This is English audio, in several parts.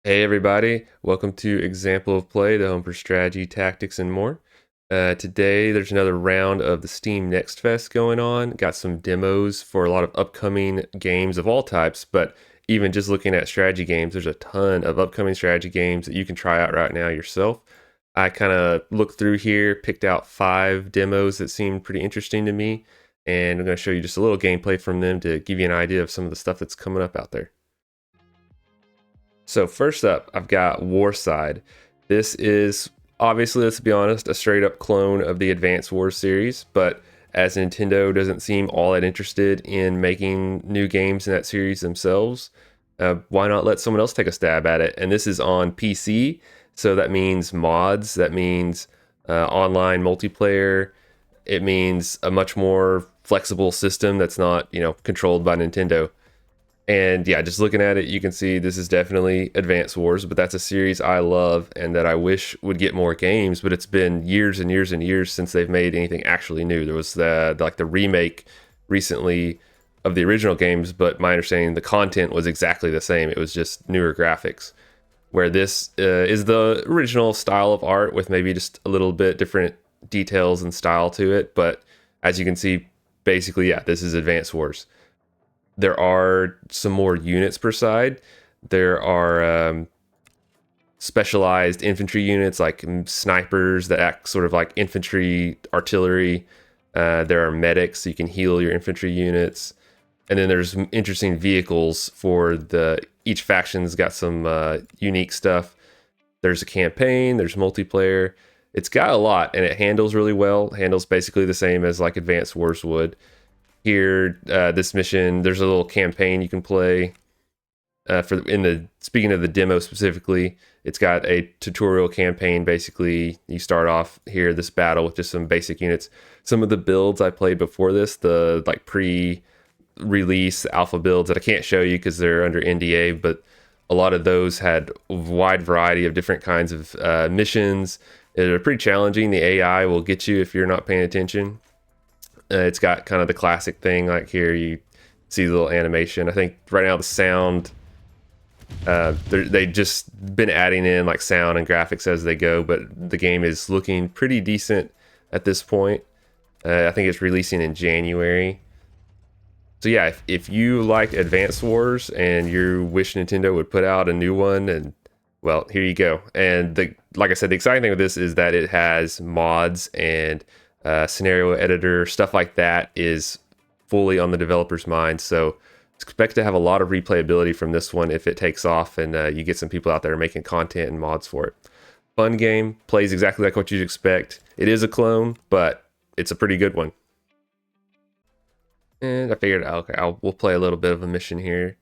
Hey everybody, welcome to Example of Play, the home for strategy, tactics, and more. Today there's another round of the Steam Next Fest going on. Got some demos for a lot of upcoming games of all types, but even just looking at strategy games, there's a ton of upcoming strategy games that you can try out right now yourself. I kind of looked through here, picked out 5 demos that seemed pretty interesting to me, and I'm going to show you just a little gameplay from them to give you an idea of some of the stuff that's coming up out there. So first up, I've got Warside. This is obviously, let's be honest, a straight up clone of the Advance Wars series, but as Nintendo doesn't seem all that interested in making new games in that series themselves, why not let someone else take a stab at it? And this is on PC, so that means mods, that means online multiplayer, it means a much more flexible system that's not, controlled by Nintendo. And yeah, just looking at it, you can see this is definitely Advance Wars, but that's a series I love and that I wish would get more games. But it's been years and years and years since they've made anything actually new. There was the remake recently of the original games, but my understanding the content was exactly the same. It was just newer graphics. Where this is the original style of art with maybe just a little bit different details and style to it. But as you can see, basically, yeah, this is Advance Wars. There are some more units per side. There are specialized infantry units like snipers that act sort of like infantry artillery. There are medics, so you can heal your infantry units. And then there's interesting vehicles for each faction's got some unique stuff. There's a campaign, there's multiplayer. It's got a lot and it handles really well. It handles basically the same as like Advanced Wars would. Here, this mission, there's a little campaign you can play. Speaking of the demo specifically, it's got a tutorial campaign. Basically, you start off here this battle with just some basic units. Some of the builds I played before this, the like pre-release alpha builds that I can't show you because they're under NDA, but a lot of those had a wide variety of different kinds of missions. They're pretty challenging. The AI will get you if you're not paying attention. It's got kind of the classic thing, like here you see the little animation. I think right now the sound, they've just been adding in like sound and graphics as they go, but the game is looking pretty decent at this point. I think it's releasing in January. So yeah, if you like Advance Wars and you wish Nintendo would put out a new one, and well, here you go. And like I said, the exciting thing with this is that it has mods and scenario editor, stuff like that is fully on the developer's mind. So expect to have a lot of replayability from this one if it takes off and you get some people out there making content and mods for it. Fun game, plays exactly like what you'd expect. It is a clone, but it's a pretty good one. And I figured, okay, we'll play a little bit of a mission here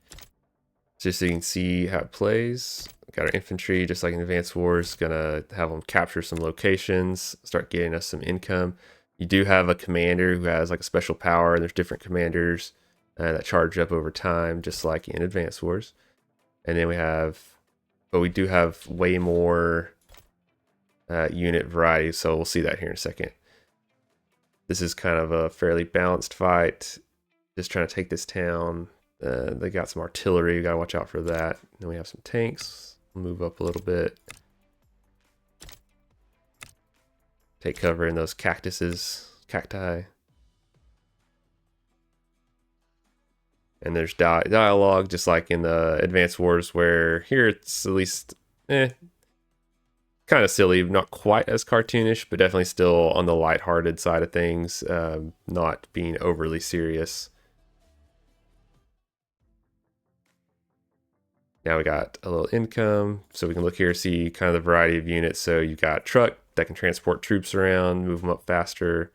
just so you can see how it plays. Got our infantry, just like in Advanced Wars, gonna have them capture some locations, start getting us some income. You do have a commander who has like a special power, and there's different commanders that charge up over time, just like in Advanced Wars. And then we do have way more unit variety, so we'll see that here in a second. This is kind of a fairly balanced fight, just trying to take this town. They got some artillery, you gotta watch out for that. Then we have some tanks. Move up a little bit. Take cover in those cacti. And there's dialogue, just like in the Advanced Wars, where here it's at least kind of silly, not quite as cartoonish, but definitely still on the lighthearted side of things, not being overly serious. Now we got a little income, so we can look here, see kind of the variety of units. So you've got truck that can transport troops around, move them up faster.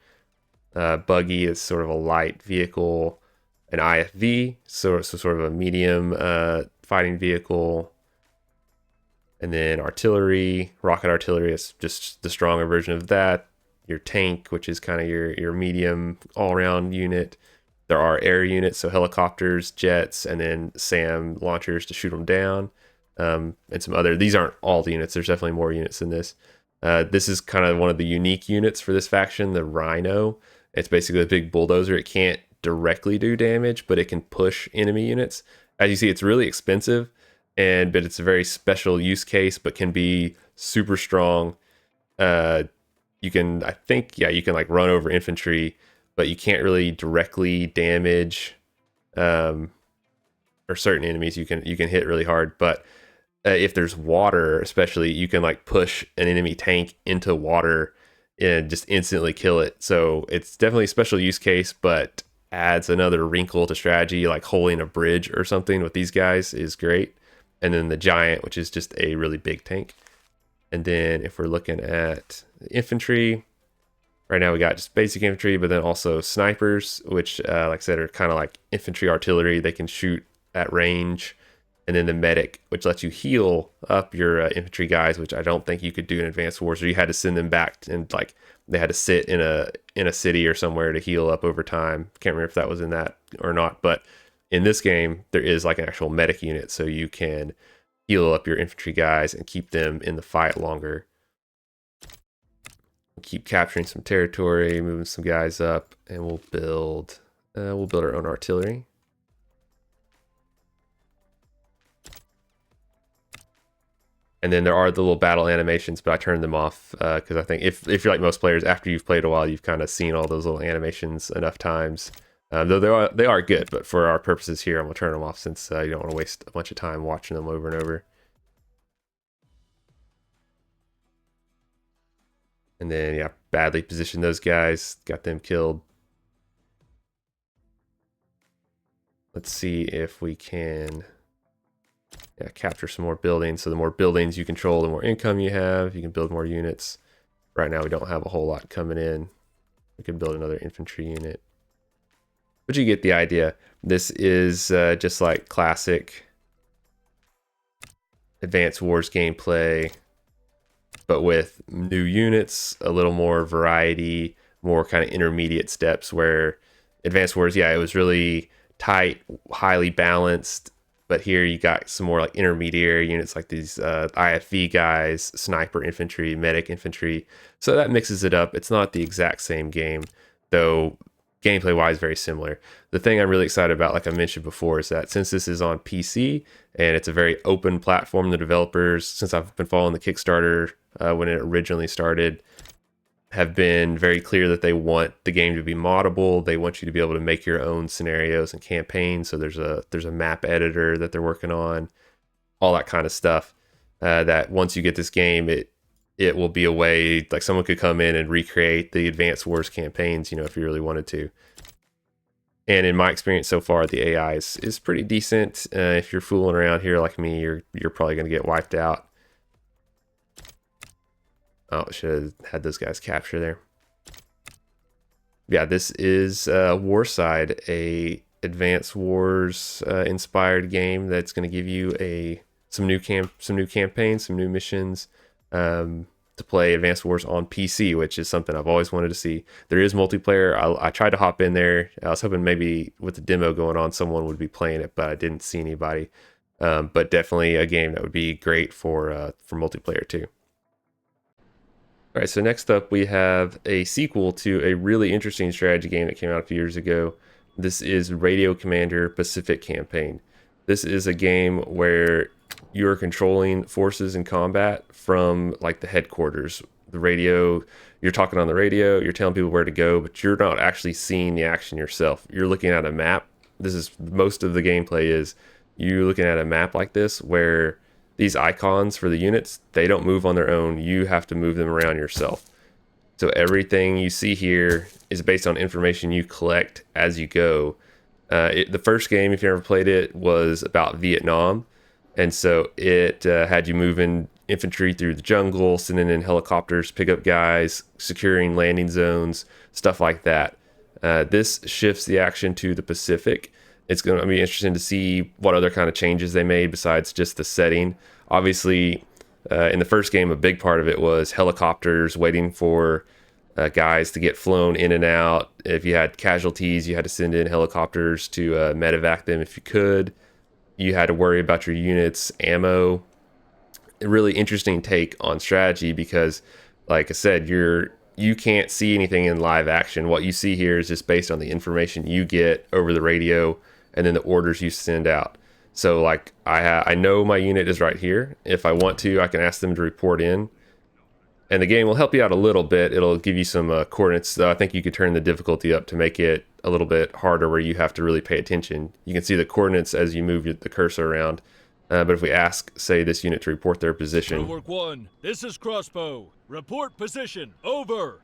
Buggy is sort of a light vehicle. An IFV, so sort of a medium fighting vehicle. And then artillery, rocket artillery is just the stronger version of that. Your tank, which is kind of your medium all-around unit. There are air units, so helicopters, jets, and then SAM launchers to shoot them down. And some other, these aren't all the units, there's definitely more units than this. This is kind of one of the unique units for this faction, the Rhino. It's basically a big bulldozer. It can't directly do damage, but it can push enemy units. As you see, it's really expensive. but it's a very special use case, but can be super strong. Uh, you can, I think, yeah, you can like run over infantry, but you can't really directly damage um, or certain enemies. You can hit really hard, but if there's water, especially, you can like push an enemy tank into water and just instantly kill it. So it's definitely a special use case, but adds another wrinkle to strategy, like holding a bridge or something with these guys is great. And then the giant, which is just a really big tank. And then if we're looking at infantry, right now we got just basic infantry, but then also snipers, which, like I said, are kind of like infantry artillery. They can shoot at range. And then the medic, which lets you heal up your infantry guys, which I don't think you could do in Advanced Wars, or you had to send them back and like they had to sit in a city or somewhere to heal up over time. Can't remember if that was in that or not, but in this game there is like an actual medic unit, so you can heal up your infantry guys and keep them in the fight longer. Keep capturing some territory, moving some guys up, and we'll build our own artillery. And then there are the little battle animations, but I turned them off because I think if you're like most players, after you've played a while, you've kind of seen all those little animations enough times. Though they are good, but for our purposes here, I'm gonna turn them off since you don't want to waste a bunch of time watching them over and over. And then yeah, badly positioned those guys, got them killed. Let's see if we can capture some more buildings. So the more buildings you control, the more income you have. You can build more units. Right now we don't have a whole lot coming in. We could build another infantry unit. But you get the idea. This is just like classic Advanced Wars gameplay, but with new units, a little more variety, more kind of intermediate steps, where Advanced Wars, yeah, it was really tight, highly balanced, but here you got some more like intermediary units like these IFV guys, sniper infantry, medic infantry. So that mixes it up. It's not the exact same game, though gameplay wise very similar. The thing I'm really excited about, like I mentioned before, is that since this is on PC and it's a very open platform, the developers, since I've been following the Kickstarter when it originally started, have been very clear that they want the game to be moddable. They want you to be able to make your own scenarios and campaigns. So there's a map editor that they're working on, all that kind of stuff. That once you get this game, it will be a way, like someone could come in and recreate the Advanced Wars campaigns, if you really wanted to. And in my experience so far, the AI is pretty decent. If you're fooling around here like me, you're probably going to get wiped out. Oh, should have had those guys capture there. Yeah, this is Warside, a Advanced Wars inspired game that's going to give you some new campaigns, some new missions to play Advanced Wars on PC, which is something I've always wanted to see. There is multiplayer. I tried to hop in there. I was hoping maybe with the demo going on, someone would be playing it, but I didn't see anybody. But definitely a game that would be great for multiplayer too. All right, so next up we have a sequel to a really interesting strategy game that came out a few years ago. This is Radio Commander Pacific Campaign. This is a game where you're controlling forces in combat from like the headquarters. The radio, you're talking on the radio, you're telling people where to go, but you're not actually seeing the action yourself. You're looking at a map. This is most of the gameplay is you looking at a map like this where these icons for the units, they don't move on their own. You have to move them around yourself. So everything you see here is based on information you collect as you go. The first game, if you ever played it, was about Vietnam. And so it had you moving infantry through the jungle, sending in helicopters, pick up guys, securing landing zones, stuff like that. This shifts the action to the Pacific. It's going to be interesting to see what other kind of changes they made besides just the setting. Obviously, in the first game, a big part of it was helicopters waiting for guys to get flown in and out. If you had casualties, you had to send in helicopters to medevac them if you could. You had to worry about your units, ammo. A really interesting take on strategy because, like I said, you can't see anything in live action. What you see here is just based on the information you get over the radio and then the orders you send out. So like I know my unit is right here. If I want to, I can ask them to report in, and the game will help you out a little bit. It'll give you some coordinates. I think you could turn the difficulty up to make it a little bit harder, where you have to really pay attention. You can see the coordinates as you move the cursor around. But if we ask, say, this unit to report their position. Work 1, this is Crossbow. Report position. Over.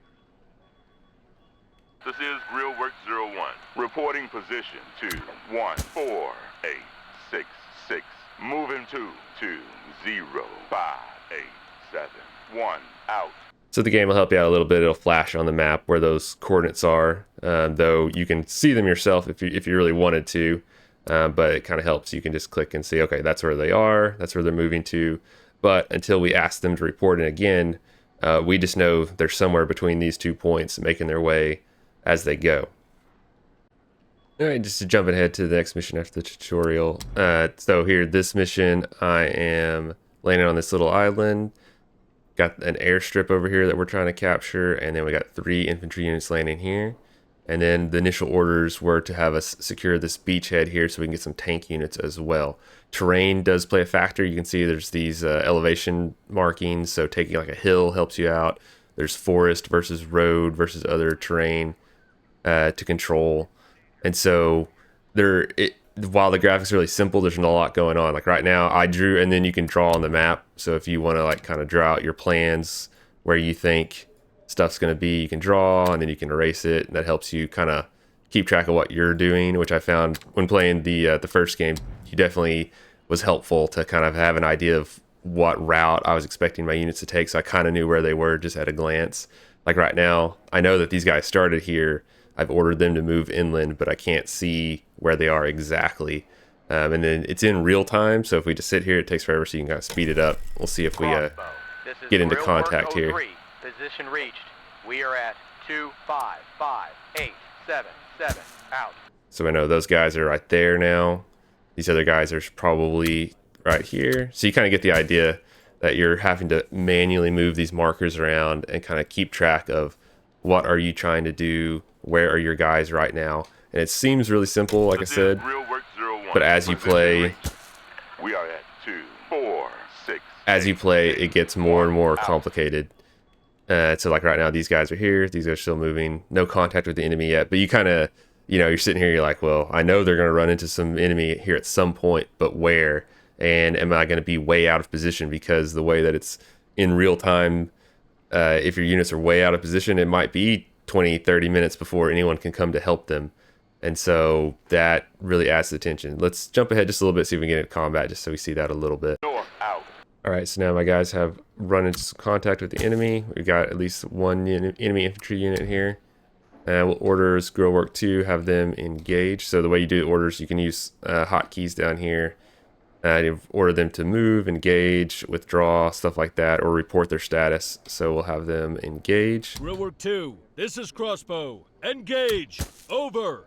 This is Grill Work 01. Reporting position to 14866. Moving to 20587. Out. So the game will help you out a little bit. It'll flash on the map where those coordinates are, though you can see them yourself if you really wanted to. But it kind of helps. You can just click and see, okay, that's where they are. That's where they're moving to. But until we ask them to report in again, we just know they're somewhere between these 2 points, making their way as they go. All right, just to jump ahead to the next mission after the tutorial. So here, this mission, I am landing on this little island. Got an airstrip over here that we're trying to capture, and then we got 3 infantry units landing here. And then the initial orders were to have us secure this beachhead here so we can get some tank units as well. Terrain does play a factor. You can see there's these elevation markings, so taking like a hill helps you out. There's forest versus road versus other terrain to control. And so while the graphics are really simple, there's not a lot going on. Like right now, I drew, and then you can draw on the map. So if you want to like kind of draw out your plans where you think stuff's going to be, you can draw, and then you can erase it, and that helps you kind of keep track of what you're doing, which I found when playing the first game, you definitely was helpful to kind of have an idea of what route I was expecting my units to take, so I kind of knew where they were just at a glance. Like right now, I know that these guys started here. I've ordered them to move inland, but I can't see where they are exactly. And then it's in real time, so if we just sit here, it takes forever, so you can kind of speed it up. We'll see if we get into contact here. Position reached. We are at 25587. Out. So I know those guys are right there now. These other guys are probably right here. So you kind of get the idea that you're having to manually move these markers around and kind of keep track of what are you trying to do, where are your guys right now. And it seems really simple, like I said, but as you play, we are at 246. As you play, it gets more and more complicated. So like right now, these guys are here. These are still moving. No contact with the enemy yet. But you kind of, you're sitting here. You're like, well, I know they're going to run into some enemy here at some point, but where? And am I going to be way out of position? Because the way that it's in real time, if your units are way out of position, it might be 20, 30 minutes before anyone can come to help them. And so that really adds to the tension. Let's jump ahead just a little bit, see if we can get into combat, just so we see that a little bit. All right, so now my guys have run into some contact with the enemy. We've got at least one enemy infantry unit here. We'll orders Grill Work 2, have them engage. So the way you do orders, you can use hotkeys down here. You order them to move, engage, withdraw, stuff like that, or report their status. So we'll have them engage. Grill Work 2, this is Crossbow. Engage. Over.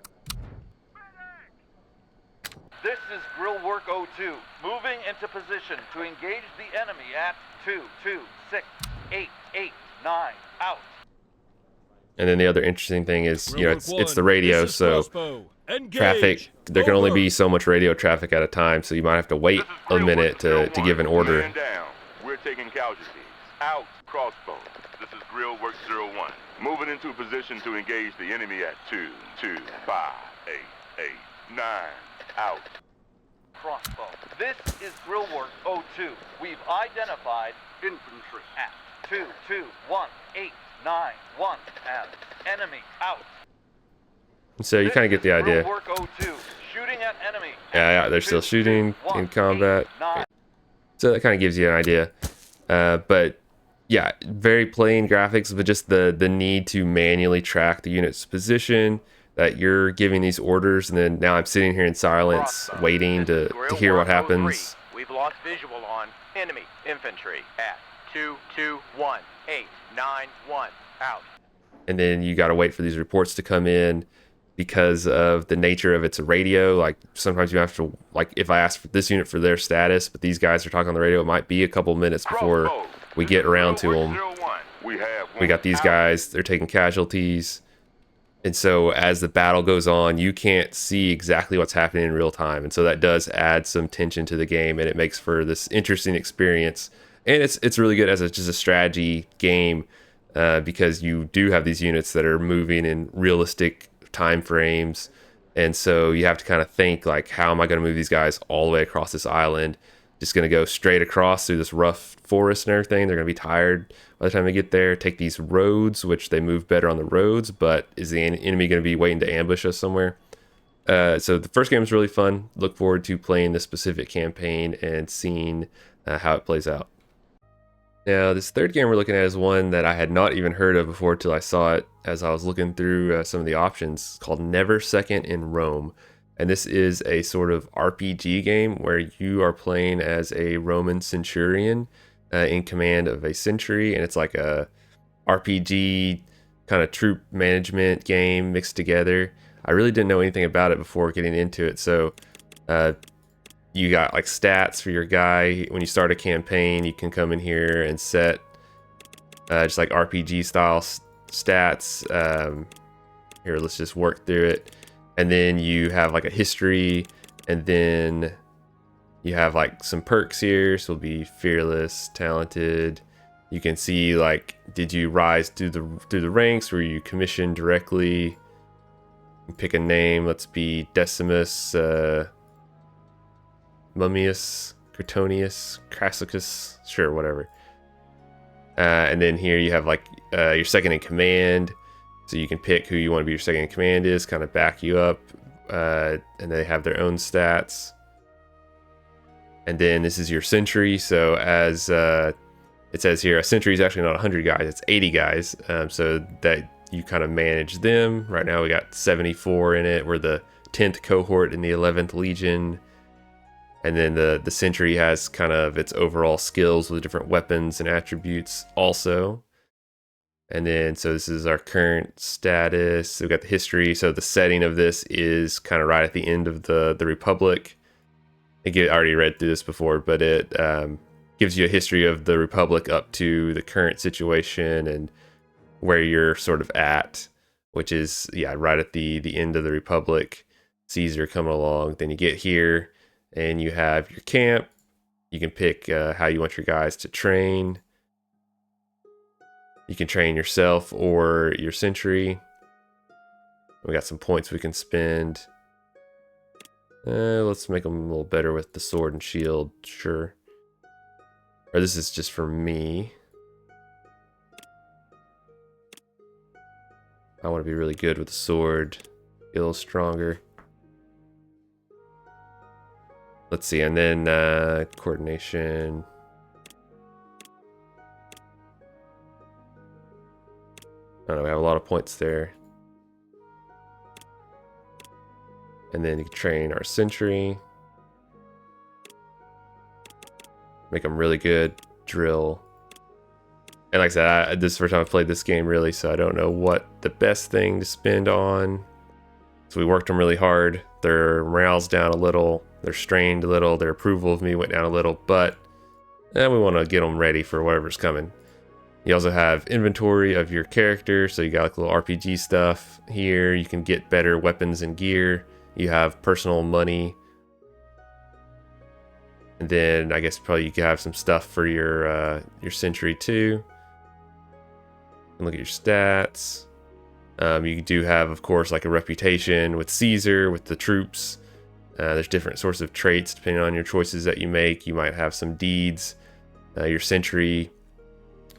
This is Grill Work 02, moving into position to engage the enemy at 22689. Out. And then the other interesting thing is, it's the radio, so traffic, there can only be so much radio traffic at a time, so you might have to wait a minute to give an order. We're taking casualties. Out. Crossbow. This is Grill Work 01. Moving into position to engage the enemy at 2258889. Out. Crossbow. This is Grill Work 02. We've identified infantry at 221891 and enemy out. So you kind of get the idea. Grill Work 02. Shooting at enemy. Yeah, they're still shooting in combat. So that kind of gives you an idea. But yeah, very plain graphics, but just the need to manually track the unit's position, that you're giving these orders, and then now I'm sitting here in silence waiting to hear what happens. We've lost visual on enemy infantry at 221891. Out. And then you got to wait for these reports to come in because of the nature of it's a radio. Like sometimes you have to, like if I ask for this unit for their status, but these guys are talking on the radio, it might be a couple minutes before we get around to them. We got these guys, they're taking casualties. And so as the battle goes on, you can't see exactly what's happening in real time. And so that does add some tension to the game, and it makes for this interesting experience. And it's really good as just a strategy game, because you do have these units that are moving in realistic time frames. And so you have to kind of think like, how am I going to move these guys all the way across this island? Just going to go straight across through this rough forest and everything. They're going to be tired by the time they get there. Take these roads, which they move better on the roads, but is the enemy going to be waiting to ambush us somewhere? So the first game is really fun. Look forward to playing this specific campaign and seeing how it plays out. Now, this third game we're looking at is one that I had not even heard of before till I saw it as I was looking through some of the options. It's called Never Second in Rome. And this is a sort of RPG game where you are playing as a Roman centurion in command of a century. And it's like a RPG kind of troop management game mixed together. I really didn't know anything about it before getting into it. So you got like stats for your guy. When you start a campaign, you can come in here and set just like RPG style stats. Here, let's just work through it. And then you have like a history, and then you have like some perks here. So it'll be fearless, talented. You can see like, did you rise through the ranks? Were you commissioned directly? Pick a name. Let's be Decimus, Mummius, Cretonius, Crassicus, sure, whatever. And then here you have like your second in command. So you can pick who you want to be your second in command is, kind of back you up. And they have their own stats. And then this is your century. So as it says here, a century is actually not 100 guys, it's 80 guys. So that you kind of manage them. Right now we got 74 in it. We're the 10th cohort in the 11th Legion. And then the century has kind of its overall skills with different weapons and attributes also. And then, so this is our current status. So we've got the history. So the setting of this is kind of right at the end of the Republic. I already read through this before, but it gives you a history of the Republic up to the current situation and where you're sort of at, which is, yeah, right at the end of the Republic. Caesar coming along. Then you get here and you have your camp. You can pick how you want your guys to train. You can train yourself or your century. We got some points we can spend. Let's make them a little better with the sword and shield, sure. Or this is just for me. I want to be really good with the sword. Get a little stronger. Let's see, and then coordination. I don't know, we have a lot of points there. And then you can train our century. Make them really good. Drill. And like I said, this is the first time I've played this game really, so I don't know what the best thing to spend on. So we worked them really hard. Their morale's down a little. They're strained a little. Their approval of me went down a little, but we want to get them ready for whatever's coming. You also have inventory of your character, so you got like little RPG stuff here. You can get better weapons and gear. You have personal money. And then I guess probably you can have some stuff for your century too. And look at your stats. You do have, of course, like a reputation with Caesar, with the troops. There's different sorts of traits depending on your choices that you make. You might have some deeds. Your century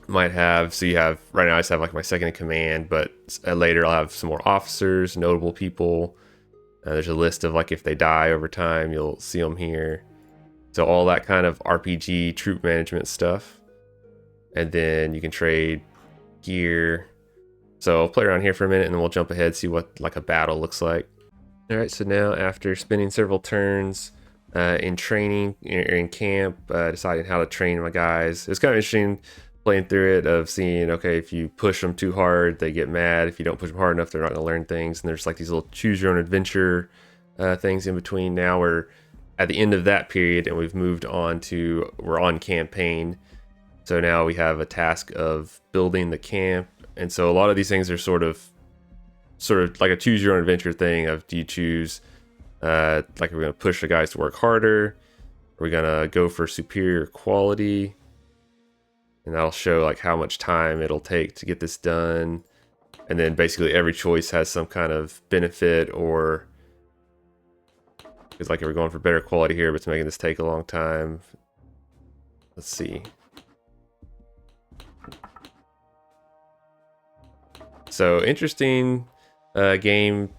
might have, so you have, right now I just have like my second in command, but later I'll have some more officers, notable people. There's a list of like if they die over time, you'll see them here. So all that kind of RPG troop management stuff. And then you can trade gear. So I'll play around here for a minute and then we'll jump ahead, see what like a battle looks like. All right, so now after spending several turns in training, in camp, deciding how to train my guys, it's kind of interesting playing through it of seeing, okay, if you push them too hard, they get mad. If you don't push them hard enough, they're not going to learn things. And there's like these little choose your own adventure things in between. Now we're at the end of that period and we've moved on to, we're on campaign. So now we have a task of building the camp. And so a lot of these things are sort of sort of like a choose your own adventure thing of, do you choose like, we're going to push the guys to work harder, are we going to go for superior quality, and that'll show like how much time it'll take to get this done. And then basically every choice has some kind of benefit, or it's like, we're going for better quality here, but it's making this take a long time. Let's see. So interesting game.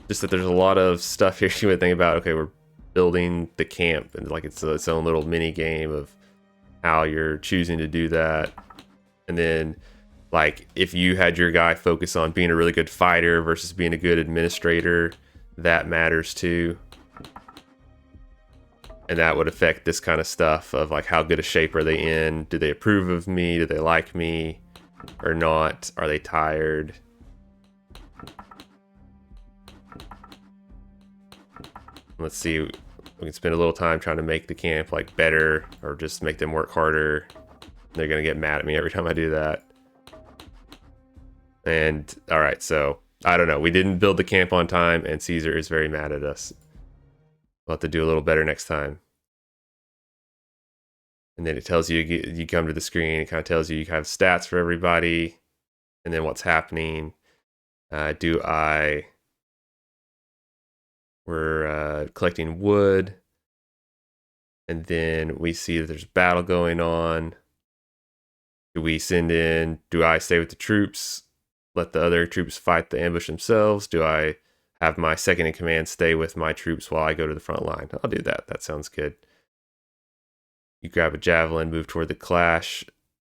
Just that there's a lot of stuff here you would think about. Okay, we're building the camp, and like it's its own little mini game of how you're choosing to do that. And then like if you had your guy focus on being a really good fighter versus being a good administrator, that matters too. And that would affect this kind of stuff of like, how good a shape are they in? Do they approve of me? Do they like me or not? Are they tired? Let's see, we can spend a little time trying to make the camp like better, or just make them work harder. They're gonna get mad at me every time I do that. And all right, so I don't know, we didn't build the camp on time, and Caesar is very mad at us. We'll have to do a little better next time. And then it tells you, you come to the screen, it kind of tells you you have stats for everybody, and then what's happening. We're collecting wood, and then we see that there's battle going on. Do we send in, do I stay with the troops, let the other troops fight the ambush themselves? Do I have my second in command stay with my troops while I go to the front line? I'll do that. That sounds good. You grab a javelin, move toward the clash.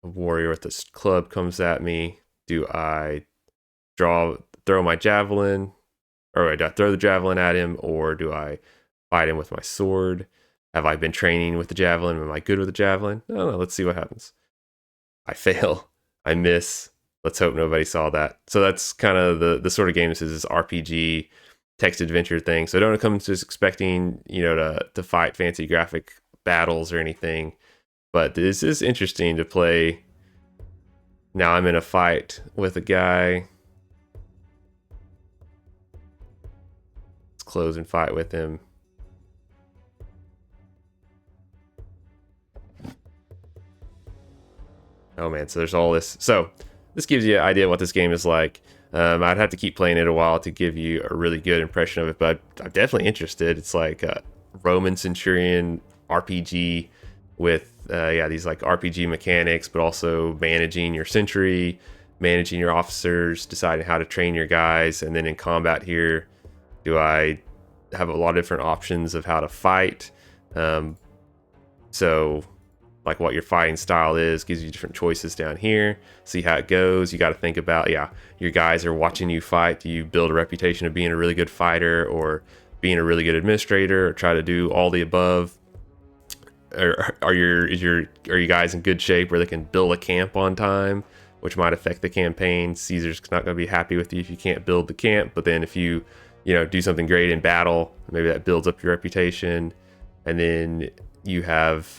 A warrior with a club comes at me. Do I throw my javelin? Or do I throw the javelin at him, or do I fight him with my sword? Have I been training with the javelin? Am I good with the javelin? I don't know. Let's see what happens. I fail. I miss. Let's hope nobody saw that. So that's kind of the sort of game this is, this RPG text adventure thing. So don't come just expecting, you know, to fight fancy graphic battles or anything. But this is interesting to play. Now I'm in a fight with a guy. Close and fight with him. Oh man, so there's all this. So this gives you an idea what this game is like. I'd have to keep playing it a while to give you a really good impression of it, but I'm definitely interested. It's like a Roman Centurion RPG with these like RPG mechanics, but also managing your century, managing your officers, deciding how to train your guys, and then in combat here, do I have a lot of different options of how to fight? So like what your fighting style is gives you different choices down here. See how it goes. You got to think about, your guys are watching you fight. Do you build a reputation of being a really good fighter, or being a really good administrator, or try to do all the above? Or are you guys in good shape where they can build a camp on time, which might affect the campaign? Caesar's not going to be happy with you if you can't build the camp, but then if you do something great in battle, maybe that builds up your reputation. And then you have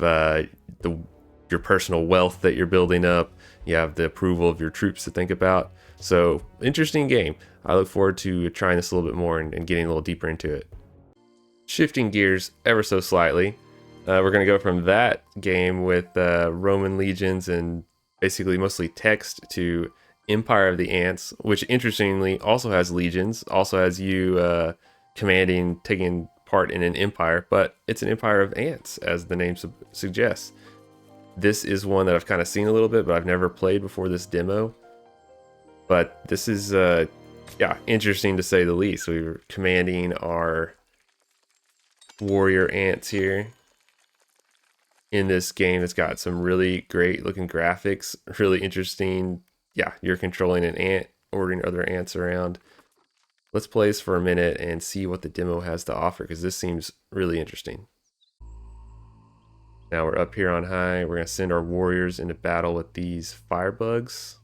your personal wealth that you're building up. You have the approval of your troops to think about. So interesting game. I look forward to trying this a little bit more and getting a little deeper into it. Shifting gears ever so slightly, we're going to go from that game with Roman legions and basically mostly text to Empire of the Ants, which interestingly also has legions, also has you taking part in an empire, but it's an empire of ants, as the name suggests. This is one that I've kind of seen a little bit, but I've never played before this demo. But this is, interesting to say the least. We're commanding our warrior ants here. In this game, it's got some really great looking graphics, really interesting. Yeah, you're controlling an ant, ordering other ants around. Let's play this for a minute and see what the demo has to offer, because this seems really interesting. Now we're up here on high. We're going to send our warriors into battle with these firebugs.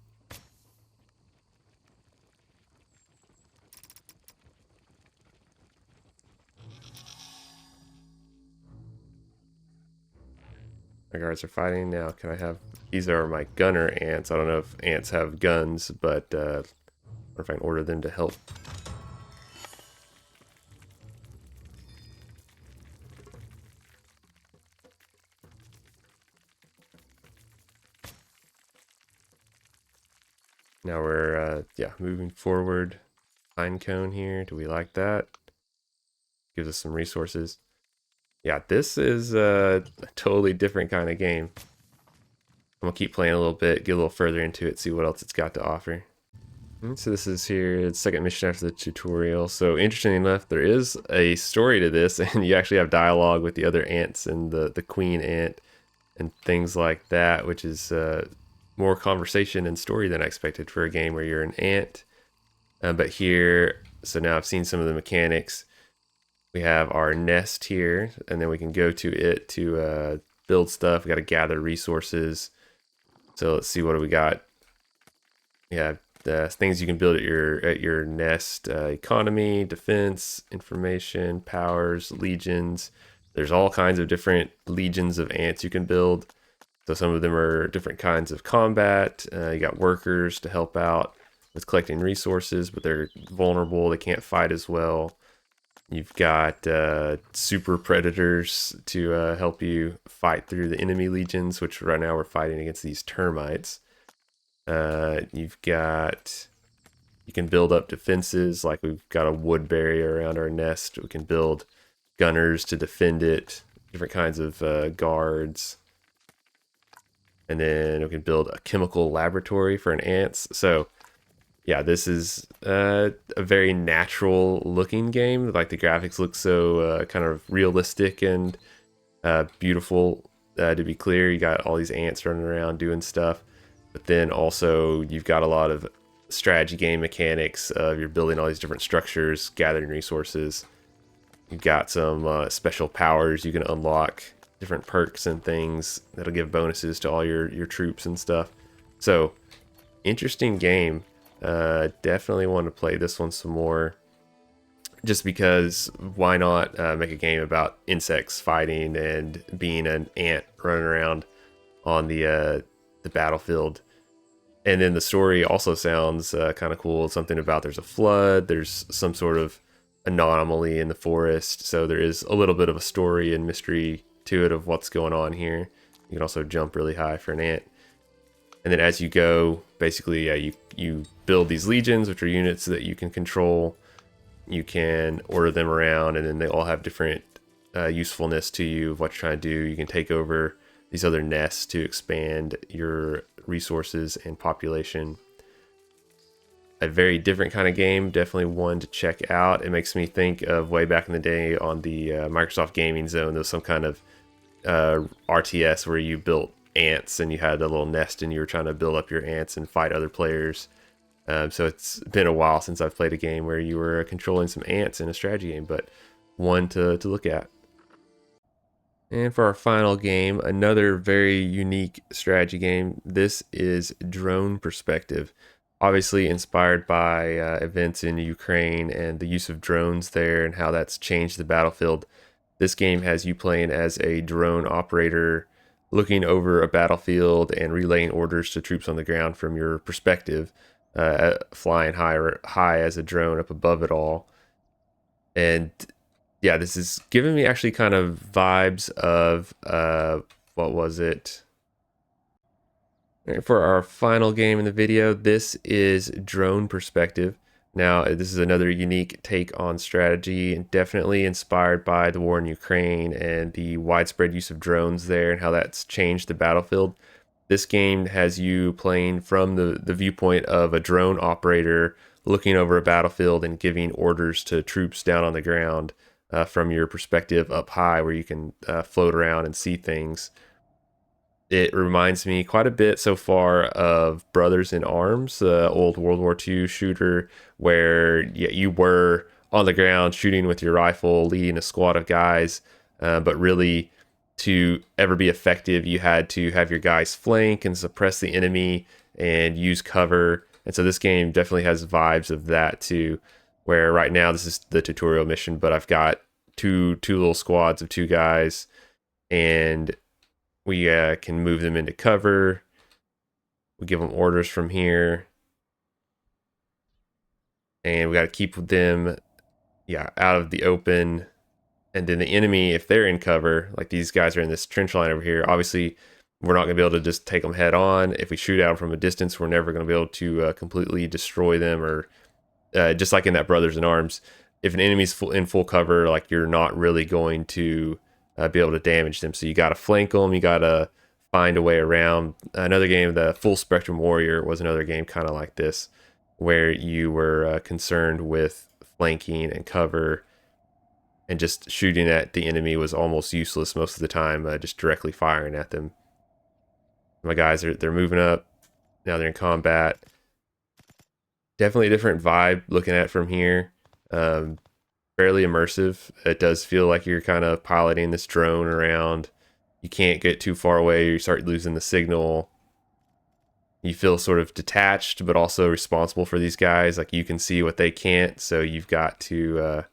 My guards are fighting now. Can I have... These are my gunner ants. I don't know if ants have guns, but Or if I can order them to help. Now we're, yeah, moving forward. Pine cone here. Do we like that? Gives us some resources. Yeah, this is a totally different kind of game. I'm gonna keep playing a little bit, get a little further into it, see what else it's got to offer. So this is here, the second mission after the tutorial. So interestingly enough, there is a story to this, and you actually have dialogue with the other ants and the queen ant and things like that, which is more conversation and story than I expected for a game where you're an ant. But here, so now I've seen some of the mechanics. We have our nest here, and then we can go to it to build stuff. We got to gather resources. So let's see, what do we got? Yeah, the things you can build at your nest: economy, defense, information, powers, legions. There's all kinds of different legions of ants you can build. So some of them are different kinds of combat. You got workers to help out with collecting resources, but they're vulnerable. They can't fight as well. You've got super predators to help you fight through the enemy legions, which right now we're fighting against these termites. You've got, you can build up defenses, like we've got a wood barrier around our nest. We can build gunners to defend it, different kinds of guards. And then we can build a chemical laboratory for an ants. So yeah, this is a very natural looking game. Like the graphics look so kind of realistic and beautiful. To be clear, you got all these ants running around doing stuff, but then also you've got a lot of strategy game mechanics. You're building all these different structures, gathering resources. You've got some special powers you can unlock, different perks and things that'll give bonuses to all your troops and stuff. So interesting game. Definitely want to play this one some more, just because why not make a game about insects fighting and being an ant running around on the battlefield. And then the story also sounds kind of cool. Something about there's a flood, there's some sort of anomaly in the forest, so there is a little bit of a story and mystery to it of what's going on here. You can also jump really high for an ant. And then as you go, basically, you build these legions, which are units that you can control. You can order them around, and then they all have different usefulness to you of what you're trying to do. You can take over these other nests to expand your resources and population. A very different kind of game, definitely one to check out. It makes me think of way back in the day on the Microsoft Gaming Zone. There was some kind of RTS where you built ants and you had a little nest and you were trying to build up your ants and fight other players. So it's been a while since I've played a game where you were controlling some ants in a strategy game, but one to look at. And for our final game, another very unique strategy game. This is Drone Perspective. Obviously inspired by events in Ukraine and the use of drones there and how that's changed the battlefield. This game has you playing as a drone operator, looking over a battlefield and relaying orders to troops on the ground from your perspective, flying high as a drone up above it all. And yeah, this is giving me actually kind of vibes of what was it? For our final game in the video, this is Drone Perspective. Now, this is another unique take on strategy, and definitely inspired by the war in Ukraine and the widespread use of drones there and how that's changed the battlefield. This game has you playing from the viewpoint of a drone operator looking over a battlefield and giving orders to troops down on the ground from your perspective up high, where you can float around and see things. It reminds me quite a bit so far of Brothers in Arms, old World War II shooter, where you were on the ground shooting with your rifle, leading a squad of guys, but really to ever be effective, you had to have your guys flank and suppress the enemy and use cover. And so this game definitely has vibes of that too, where right now this is the tutorial mission, but I've got two little squads of two guys, and we can move them into cover. We give them orders from here. and we got to keep them, yeah, out of the open. And then the enemy, if they're in cover, like these guys are in this trench line over here, obviously we're not going to be able to just take them head on. If we shoot at them from a distance, we're never going to be able to completely destroy them, or just like in that Brothers in Arms, if an enemy's in full cover, like you're not really going to be able to damage them. So you got to flank them. You got to find a way around. Another game, the Full Spectrum Warrior, was another game kind of like this, where you were concerned with flanking and cover, and just shooting at the enemy was almost useless most of the time, just directly firing at them. My guys they're moving up. Now they're in combat. Definitely a different vibe looking at it from here. Fairly immersive. It does feel like you're kind of piloting this drone around. You can't get too far away, you start losing the signal. You feel sort of detached, but also responsible for these guys. Like you can see what they can't, so you've got to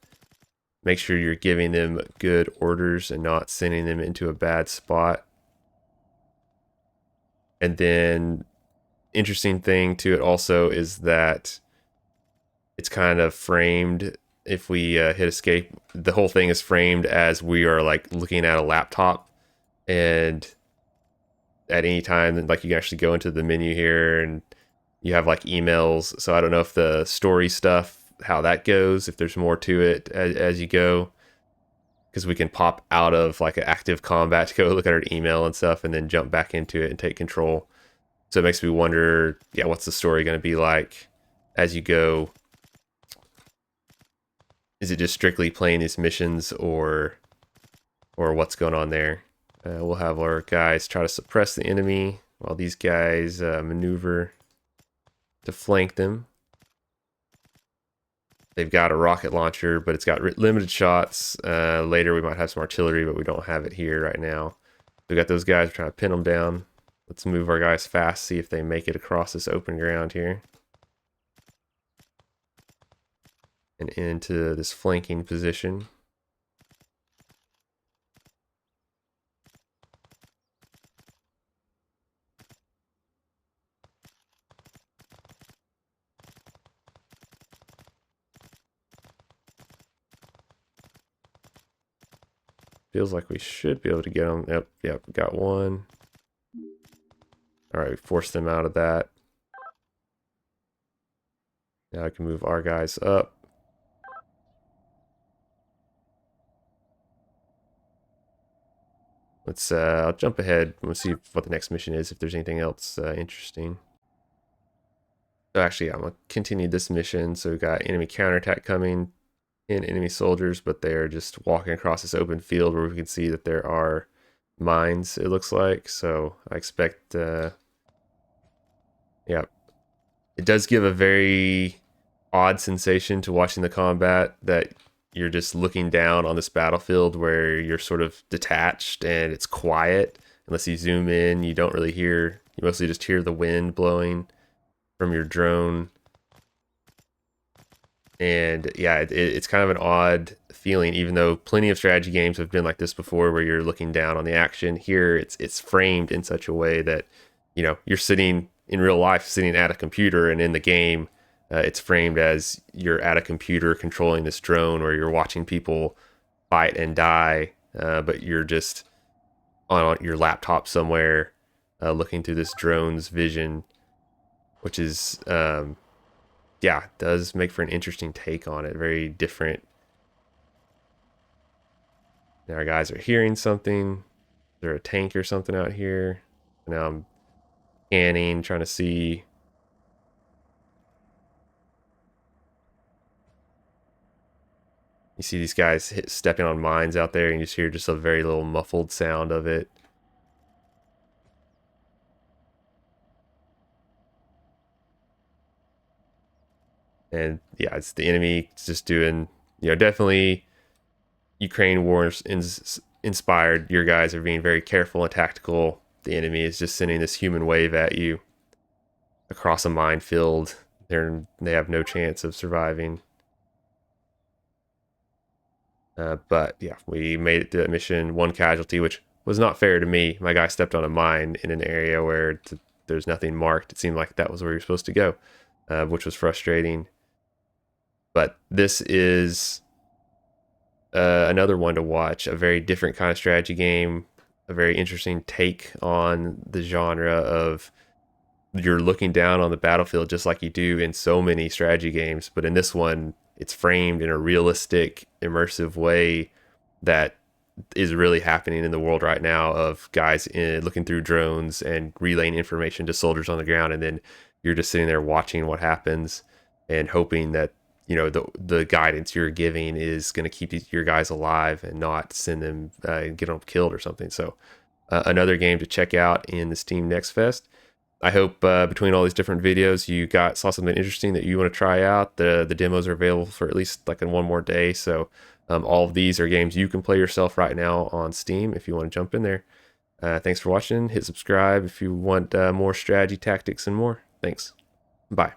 make sure you're giving them good orders and not sending them into a bad spot. And then interesting thing to it also is that it's kind of framed, if we hit escape, the whole thing is framed as we are like looking at a laptop, and at any time, like you can actually go into the menu here and you have like emails. So I don't know if the story stuff, how that goes, if there's more to it as you go, because we can pop out of like an active combat to go look at our email and stuff, and then jump back into it and take control. So it makes me wonder, yeah, what's the story going to be like as you go? Is it just strictly playing these missions, or what's going on there? We'll have our guys try to suppress the enemy while these guys maneuver to flank them. They've got a rocket launcher, but it's got limited shots. Later we might have some artillery, but we don't have it here right now. We got those guys, we're trying to pin them down. Let's move our guys fast, see if they make it across this open ground here. And into this flanking position. Feels like we should be able to get them. Yep, got one. All right, we forced them out of that. Now I can move our guys up. Let's, I'll jump ahead. We'll see what the next mission is, if there's anything else interesting. So actually, I'm gonna continue this mission. So we got enemy counterattack coming in, enemy soldiers, but they're just walking across this open field where we can see that there are mines, it looks like. So I expect, yeah, it does give a very odd sensation to watching the combat, that you're just looking down on this battlefield where you're sort of detached and it's quiet. Unless you zoom in, you don't really hear, you mostly just hear the wind blowing from your drone. And yeah, it's kind of an odd feeling, even though plenty of strategy games have been like this before, where you're looking down on the action. Here it's framed in such a way that, you know, you're sitting in real life, sitting at a computer, and in the game it's framed as you're at a computer controlling this drone, where you're watching people fight and die, but you're just on your laptop somewhere looking through this drone's vision, which is yeah, does make for an interesting take on it. Very different. Now our guys are hearing something. Is there a tank or something out here? Now I'm scanning, trying to see. You see these guys stepping on mines out there, and you just hear just a very little muffled sound of it. And yeah, it's the enemy just doing, you know, definitely Ukraine war inspired. Your guys are being very careful and tactical. The enemy is just sending this human wave at you across a minefield. They have no chance of surviving. But yeah, we made it to that mission. One casualty, which was not fair to me. My guy stepped on a mine in an area where there's nothing marked. It seemed like that was where you're supposed to go, which was frustrating. But this is another one to watch, a very different kind of strategy game, a very interesting take on the genre of you're looking down on the battlefield just like you do in so many strategy games, but in this one it's framed in a realistic, immersive way that is really happening in the world right now, of guys looking through drones and relaying information to soldiers on the ground, and then you're just sitting there watching what happens and hoping that the guidance you're giving is going to keep your guys alive and not send them get them killed or something. So another game to check out in the Steam Next Fest. I hope between all these different videos you saw something interesting that you want to try out. The demos are available for at least like in one more day. So all of these are games you can play yourself right now on Steam if you want to jump in there. Thanks for watching. Hit subscribe if you want more strategy, tactics, and more. Thanks. Bye.